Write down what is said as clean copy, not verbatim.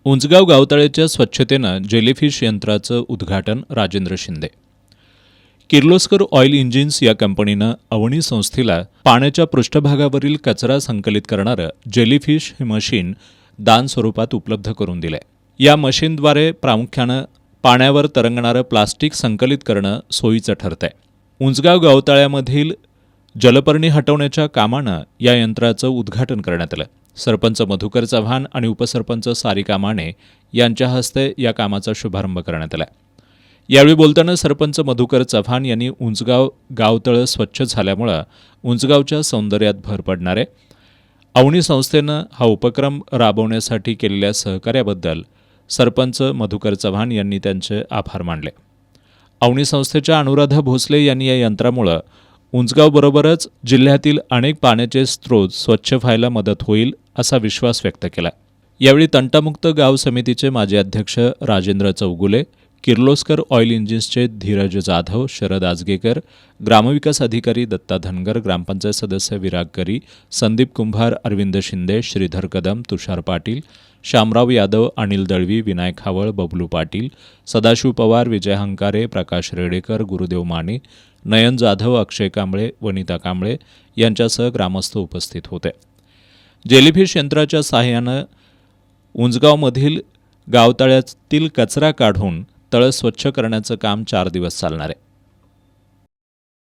Unchgaon गावतळ्याच्या स्वच्छतेनं jellyfish यंत्राचं उद्घाटन Rajendra Shinde. Kirloskar oil engines या कंपनीनं अवनी संस्थेला पाण्याच्या पृष्ठभागावरील कचरा संकलित करणारं जेलीफिश हे मशीन दान स्वरूपात उपलब्ध करून दिलंय. या मशीनद्वारे प्रामुख्यानं पाण्यावर तरंगणारं प्लास्टिक संकलित करणं सोयीचं ठरतंय. उंचगाव गावतळ्यामधील जलपर्णी हटवण्याच्या कामानं या यंत्राचं उद्घाटन करण्यात आलं. सरपंच मधुकर चव्हाण आणि उपसरपंच सारिका माने यांच्या हस्ते या कामाचा शुभारंभ करण्यात आला. यावेळी बोलताना सरपंच मधुकर चव्हाण यांनी उंचगाव गावतळं स्वच्छ झाल्यामुळं उंचगावच्या सौंदर्यात भर पडणार आहे. अवनी संस्थेनं हा उपक्रम राबवण्यासाठी केलेल्या सहकार्याबद्दल सरपंच मधुकर चव्हाण यांनी त्यांचे आभार मानले. अवनी संस्थेच्या अनुराधा भोसले यांनी या यंत्रामुळं उंचगावबरोबरच जिल्ह्यातील अनेक पाण्याचे स्रोत स्वच्छ व्हायला मदत होईल असा विश्वास व्यक्त केला. यावेळी तंटामुक्त गाव समितीचे माजी अध्यक्ष राजेंद्र चौगुले, किर्लोस्कर ऑइल इंजिन्सचे धीरज जाधव, शरद आजगेकर, ग्रामविकास अधिकारी दत्ता धनगर, ग्रामपंचायत सदस्य विराग करी, संदीप कुंभार, अरविंद शिंदे, श्रीधर कदम, तुषार पाटील, शामराव यादव, अनिल दळवी, विनायक हावळ, बबलू पाटील, सदाशिव पवार, विजय हंकारे, प्रकाश रेडेकर, गुरुदेव माने, नयन जाधव, अक्षय कांबळे, वनिता कांबळे यांच्यासह ग्रामस्थ उपस्थित होते. जेलीफिश यंत्राच्या साहाय्यानं उंचगावमधील गावतळ्यातील कचरा काढून तळं स्वच्छ करण्याचं काम 4 दिवस चालणार आहे.